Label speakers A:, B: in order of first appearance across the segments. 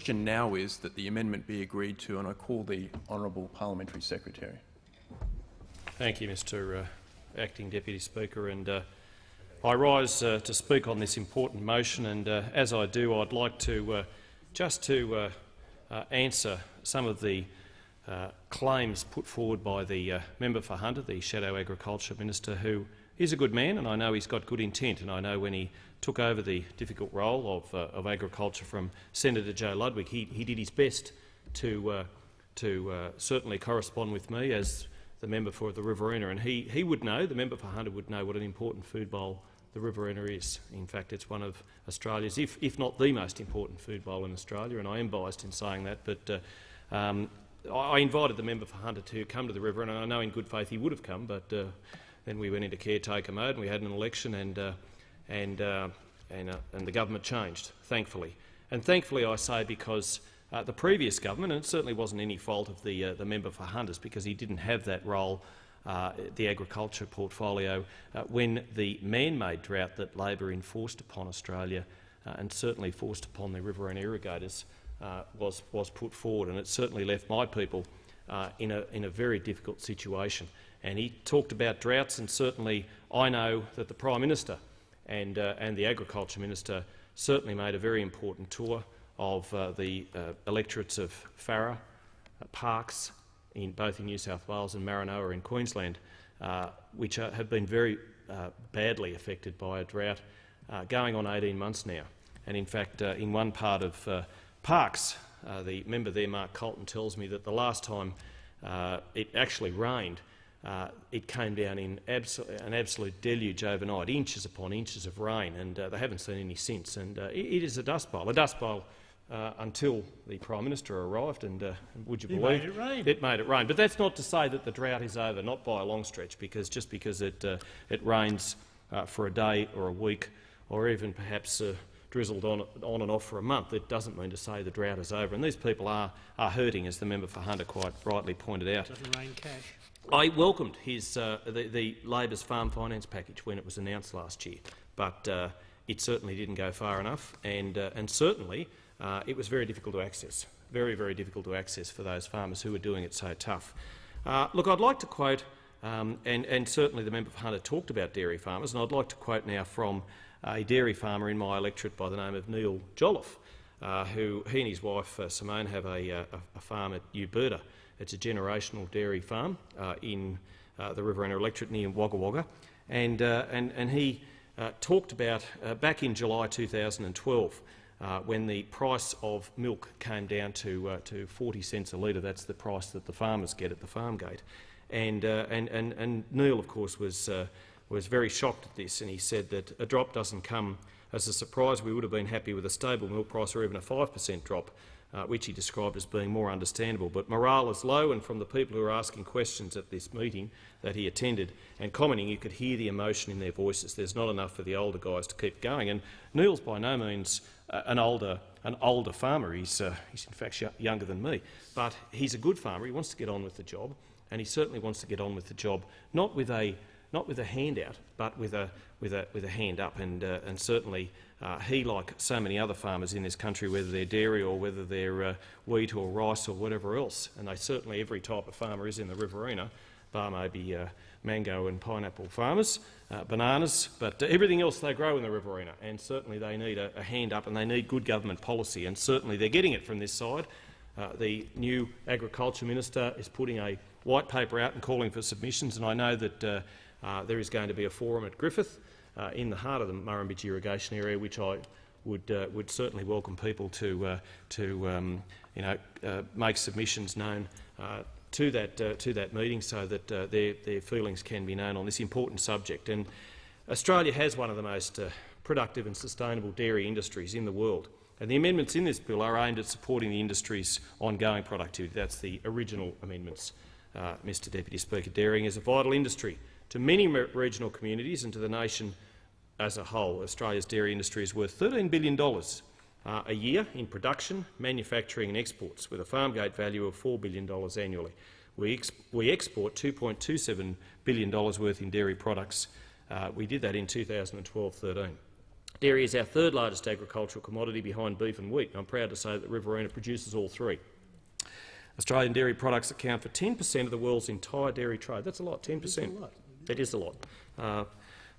A: question now is that the amendment be agreed to, and I call the honourable Parliamentary Secretary.
B: Thank you, Mr Acting Deputy Speaker. And I rise to speak on this important motion, and as I do, I'd like to answer some of the claims put forward by the member for Hunter, the Shadow Agriculture Minister, who is a good man, and I know he's got good intent. And I know when he took over the difficult role of agriculture from Senator Joe Ludwig, he did his best to certainly correspond with me as the member for the Riverina, and he would know, the member for Hunter would know what an important food bowl the Riverina is. In fact, it's one of Australia's, if not the most important food bowl in Australia, and I am biased in saying that, but I invited the member for Hunter to come to the Riverina, and I know in good faith he would have come, but then we went into caretaker mode and we had an election, and the government changed, thankfully. And thankfully I say because the previous government, and it certainly wasn't any fault of the member for Hunters, because he didn't have that role, the agriculture portfolio, when the man-made drought that Labor enforced upon Australia and certainly forced upon the Riverina irrigators was put forward, and it certainly left my people in a very difficult situation. And he talked about droughts, and certainly I know that the Prime Minister and the Agriculture Minister certainly made a very important tour of the electorates of Farrer, Parkes, both in New South Wales, and Maranoa in Queensland, which have been very badly affected by a drought going on 18 months now. And in fact, in one part of Parkes, the member there, Mark Colton, tells me that the last time it actually rained, it came down in an absolute deluge overnight, inches upon inches of rain, and they haven't seen any since. And it is a dust bowl until the Prime Minister arrived, and would you believe it made it rain. But that's not to say that the drought is over, not by a long stretch, because just because it rains for a day or a week, or even perhaps drizzled on and off for a month, it doesn't mean to say the drought is over. And these people are hurting, as the member for Hunter quite rightly pointed out.
C: Doesn't rain cash.
B: I welcomed his the Labor's farm finance package when it was announced last year, but it certainly didn't go far enough, and certainly it was very difficult to access, very, very difficult to access for those farmers who were doing it so tough. Look, I'd like to quote, and certainly the member for Hunter talked about dairy farmers, and I'd like to quote now from a dairy farmer in my electorate by the name of Neil Jolliffe, who he and his wife Simone have a farm at Uberta. It's a generational dairy farm in the Riverina electorate near Wagga Wagga, and he talked about back in July 2012 when the price of milk came down to 40 cents a litre. That's the price that the farmers get at the farm gate, and Neil, of course, was very shocked at this, and he said that a drop doesn't come as a surprise. We would have been happy with a stable milk price or even a 5% drop, which he described as being more understandable. But morale is low, and from the people who were asking questions at this meeting that he attended and commenting, you could hear the emotion in their voices. There's not enough for the older guys to keep going. And Neil's by no means an older farmer. He's in fact younger than me, but he's a good farmer. He wants to get on with the job, and he certainly wants to get on with the job not with a handout, but with a hand up. And certainly he, like so many other farmers in this country, whether they're dairy or whether they're wheat or rice or whatever else, and they certainly every type of farmer is in the Riverina, bar maybe mango and pineapple farmers, bananas, but everything else they grow in the Riverina, and certainly they need a hand up and they need good government policy, and certainly they're getting it from this side. The new Agriculture Minister is putting a white paper out and calling for submissions, and I know that there is going to be a forum at Griffith in the heart of the Murrumbidgee irrigation area, which I would certainly welcome people to make submissions known to that meeting, so that their feelings can be known on this important subject. And Australia has one of the most productive and sustainable dairy industries in the world, and the amendments in this bill are aimed at supporting the industry's ongoing productivity. That's the original amendments, Mr Deputy Speaker. Dairying is a vital industry to many regional communities and to the nation as a whole. Australia's dairy industry is worth $13 billion a year in production, manufacturing and exports, with a farm gate value of $4 billion annually. We export $2.27 billion worth in dairy products. We did that in 2012-13. Dairy is our third largest agricultural commodity behind beef and wheat, and I'm proud to say that Riverina produces all three. Australian dairy products account for 10% of the world's entire dairy trade. That's a lot, 10%. It's a lot. It is a lot. The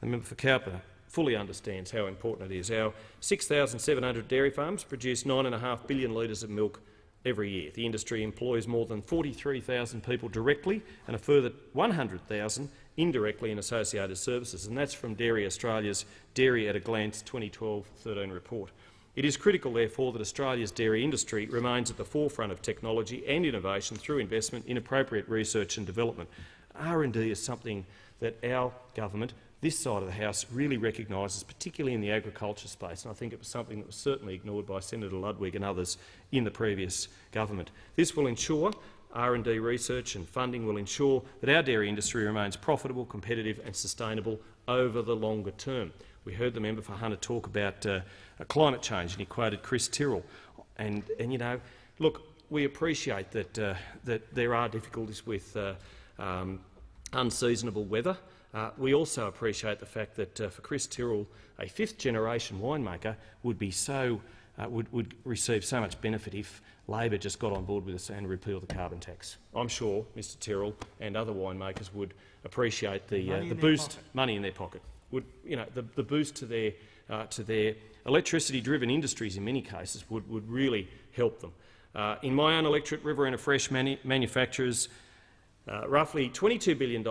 B: member for Cowper fully understands how important it is. Our 6,700 dairy farms produce 9.5 billion litres of milk every year. The industry employs more than 43,000 people directly and a further 100,000 indirectly in associated services, and that's from Dairy Australia's Dairy at a Glance 2012-13 report. It is critical, therefore, that Australia's dairy industry remains at the forefront of technology and innovation through investment in appropriate research and development. R&D is something that our government, this side of the House, really recognises, particularly in the agriculture space, and I think it was something that was certainly ignored by Senator Ludwig and others in the previous government. This will ensure R&D research and funding will ensure that our dairy industry remains profitable, competitive and sustainable over the longer term. We heard the member for Hunter talk about climate change, and he quoted Chris Tyrrell. And you know, look, we appreciate that that there are difficulties with unseasonable weather. We also appreciate the fact that for Chris Tyrrell, a fifth-generation winemaker would be would receive so much benefit if Labor just got on board with us and repealed the carbon tax. I'm sure Mr Tyrrell and other winemakers would appreciate the boost, money in their pocket. Would, you know, the boost to their electricity-driven industries in many cases would really help them. In my own electorate, Riverina Fresh manufactures roughly $22 billion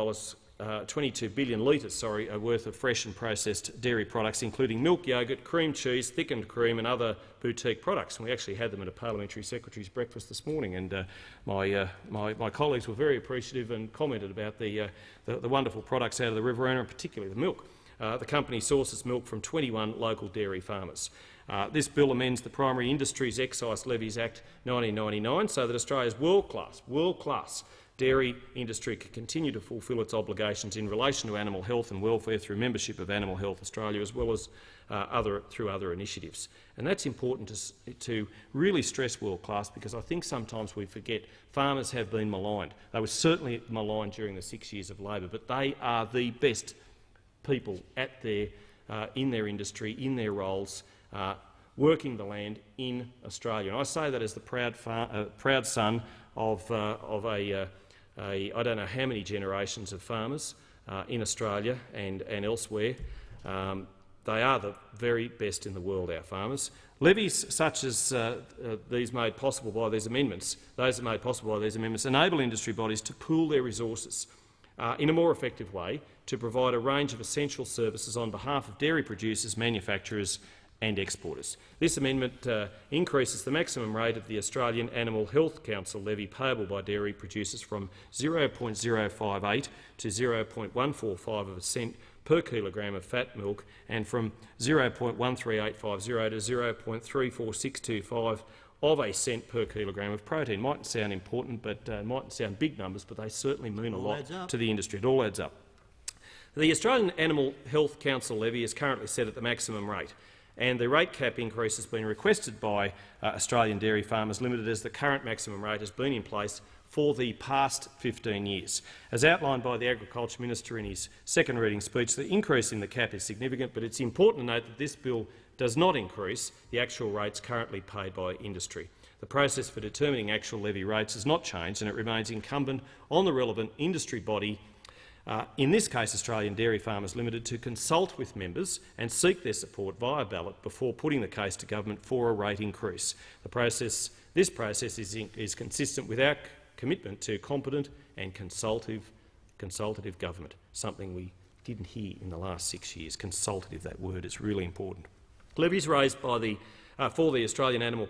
B: 22 billion litres worth of fresh and processed dairy products, including milk, yoghurt, cream cheese, thickened cream and other boutique products. And we actually had them at a parliamentary secretary's breakfast this morning, and my colleagues were very appreciative and commented about the wonderful products out of the Riverina, and particularly the milk. The company sources milk from 21 local dairy farmers. This bill amends the Primary Industries Excise Levies Act 1999 so that Australia's world-class dairy industry can continue to fulfil its obligations in relation to animal health and welfare through membership of Animal Health Australia, as well as through other initiatives. And that's important to really stress world-class, because I think sometimes we forget farmers have been maligned. They were certainly maligned during the 6 years of Labor, but they are the best people in their industry, in their roles, working the land in Australia. And I say that as the proud son of I don't know how many generations of farmers in Australia and elsewhere. They are the very best in the world, our farmers. Levies such as these made possible by these amendments, enable industry bodies to pool their resources in a more effective way to provide a range of essential services on behalf of dairy producers, manufacturers and exporters. This amendment increases the maximum rate of the Australian Animal Health Council levy payable by dairy producers from 0.058 to 0.1455 of a cent per kilogram of fat milk, and from 0.13850 to 0.34625 of a cent per kilogram of protein. Mightn't sound important, but mightn't sound big numbers, but they certainly mean a lot to the industry. It all adds up. The Australian Animal Health Council levy is currently set at the maximum rate, and the rate cap increase has been requested by Australian Dairy Farmers Limited, as the current maximum rate has been in place for the past 15 years. As outlined by the Agriculture Minister in his second reading speech, the increase in the cap is significant, but it's important to note that this bill does not increase the actual rates currently paid by industry. The process for determining actual levy rates has not changed, and it remains incumbent on the relevant industry body, in this case Australian Dairy Farmers Limited, to consult with members and seek their support via ballot before putting the case to government for a rate increase. This process is consistent with our commitment to competent and consultative government, something we didn't hear in the last 6 years. Consultative, that word is really important. Levies raised by for the Australian Animal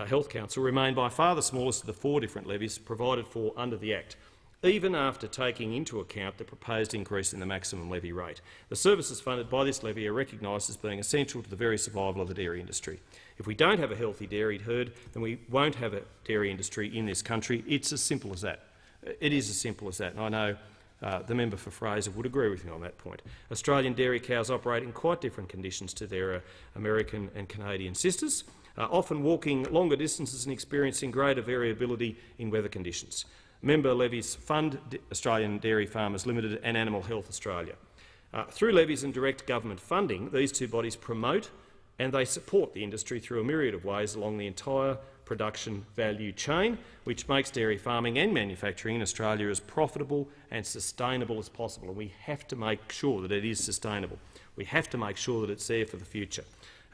B: Health Council remain by far the smallest of the 4 different levies provided for under the Act, even after taking into account the proposed increase in the maximum levy rate. The services funded by this levy are recognised as being essential to the very survival of the dairy industry. If we don't have a healthy dairy herd, then we won't have a dairy industry in this country. It's as simple as that. It is as simple as that, and I know the member for Fraser would agree with me on that point. Australian dairy cows operate in quite different conditions to their American and Canadian sisters, often walking longer distances and experiencing greater variability in weather conditions. Member levies fund Australian Dairy Farmers Limited and Animal Health Australia. Through levies and direct government funding, these two bodies promote and they support the industry through a myriad of ways along the entire production value chain, which makes dairy farming and manufacturing in Australia as profitable and sustainable as possible. And we have to make sure that it is sustainable. We have to make sure that it's there for the future.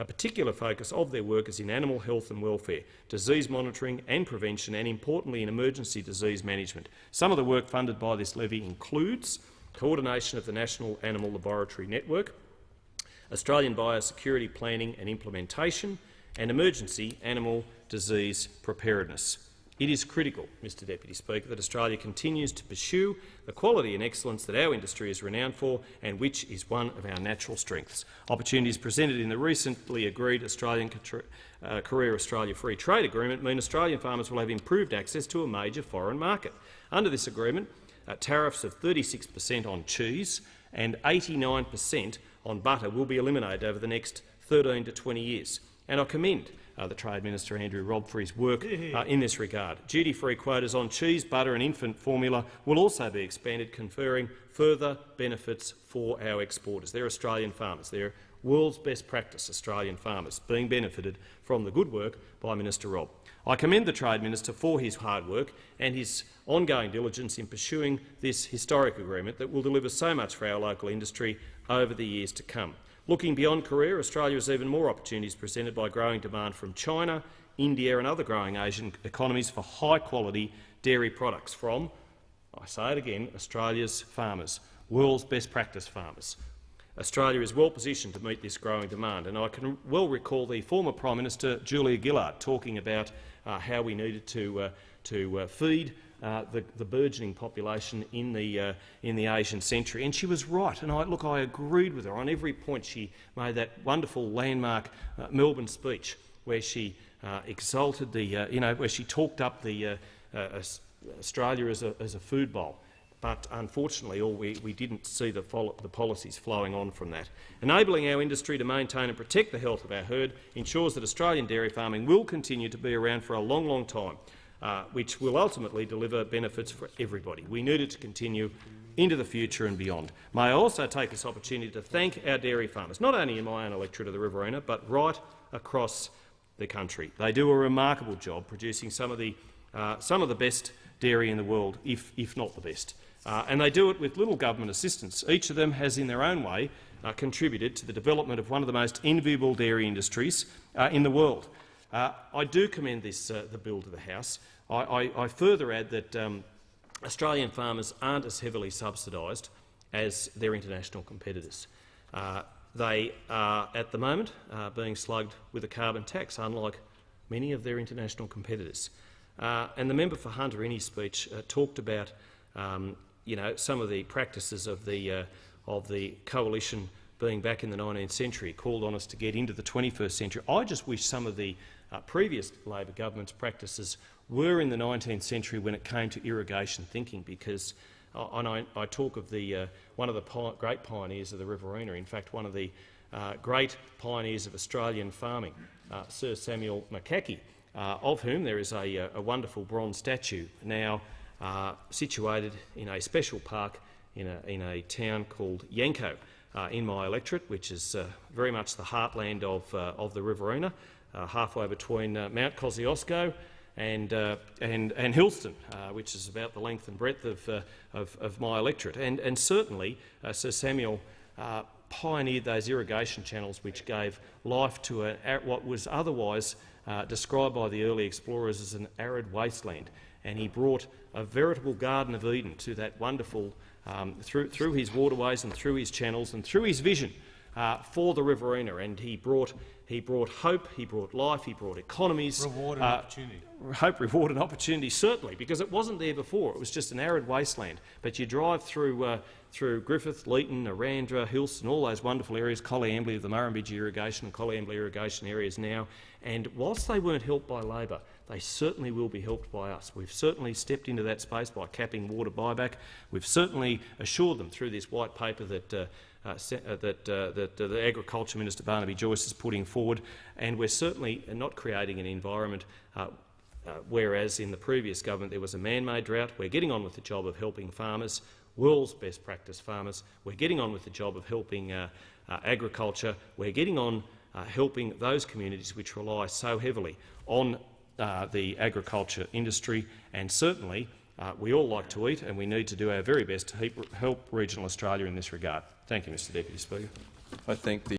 B: A particular focus of their work is in animal health and welfare, disease monitoring and prevention, and importantly in emergency disease management. Some of the work funded by this levy includes coordination of the National Animal Laboratory Network, Australian biosecurity planning and implementation, and emergency animal disease preparedness. It is critical, Mr Deputy Speaker, that Australia continues to pursue the quality and excellence that our industry is renowned for and which is one of our natural strengths. Opportunities presented in the recently agreed Korea-Australia Free Trade Agreement mean Australian farmers will have improved access to a major foreign market. Under this agreement, tariffs of 36% on cheese and 89% on butter will be eliminated over the next 13 to 20 years. And I commend the Trade Minister, Andrew Robb, for his work in this regard. Duty-free quotas on cheese, butter and infant formula will also be expanded, conferring further benefits for our exporters. They're Australian farmers. They're world's best practice Australian farmers being benefited from the good work by Minister Robb. I commend the Trade Minister for his hard work and his ongoing diligence in pursuing this historic agreement that will deliver so much for our local industry over the years to come. Looking beyond Korea, Australia has even more opportunities presented by growing demand from China, India and other growing Asian economies for high-quality dairy products from, I say it again, Australia's farmers, world's best practice farmers. Australia is well positioned to meet this growing demand, and I can well recall the former Prime Minister Julia Gillard talking about how we needed to feed the burgeoning population in the Asian century, and she was right. And I agreed with her on every point. She made that wonderful landmark Melbourne speech where she exalted where she talked up Australia as a food bowl. But unfortunately, we didn't see the policies flowing on from that. Enabling our industry to maintain and protect the health of our herd ensures that Australian dairy farming will continue to be around for a long, long time, which will ultimately deliver benefits for everybody. We need it to continue into the future and beyond. May I also take this opportunity to thank our dairy farmers, not only in my own electorate of the Riverina, but right across the country. They do a remarkable job producing some of the best dairy in the world, if not the best. And they do it with little government assistance. Each of them has, in their own way, contributed to the development of one of the most enviable dairy industries in the world. I do commend the bill to the House. I further add that Australian farmers aren't as heavily subsidised as their international competitors. They are, at the moment, being slugged with a carbon tax, unlike many of their international competitors. And the member for Hunter, in his speech, talked about some of the practices of the coalition being back in the 19th century, called on us to get into the 21st century. I just wish some of the previous Labor government's practices were in the 19th century when it came to irrigation thinking, because I talk of one of the great pioneers of the Riverina, in fact one of the great pioneers of Australian farming, Sir Samuel McCormack, of whom there is a wonderful bronze statue now situated in a special park in a town called Yanco in my electorate, which is very much the heartland of the Riverina, halfway between Mount Kosciuszko and Hillston, which is about the length and breadth of my electorate. And certainly Sir Samuel pioneered those irrigation channels which gave life to what was otherwise described by the early explorers as an arid wasteland. And he brought a veritable Garden of Eden to that wonderful, through his waterways and through his channels and through his vision for the Riverina. And he brought hope, he brought life, he brought economies.
C: Reward and opportunity.
B: Hope, reward and opportunity, certainly, because it wasn't there before. It was just an arid wasteland. But you drive through Griffith, Leeton, Arandra, Hillston, all those wonderful areas, Colliambly of the Murrumbidgee irrigation and Colliambly irrigation areas now. And whilst they weren't helped by Labor, they certainly will be helped by us. We've certainly stepped into that space by capping water buyback. We've certainly assured them through this white paper that the Agriculture Minister Barnaby Joyce is putting forward, and we're certainly not creating an environment whereas in the previous government there was a man-made drought. We're getting on with the job of helping farmers world's best practice farmers. We're getting on with the job of helping agriculture. We're getting on helping those communities which rely so heavily on the agriculture industry, and certainly we all like to eat, and we need to do our very best to help regional Australia in this regard. Thank you, Mr Deputy Speaker.
A: I thank the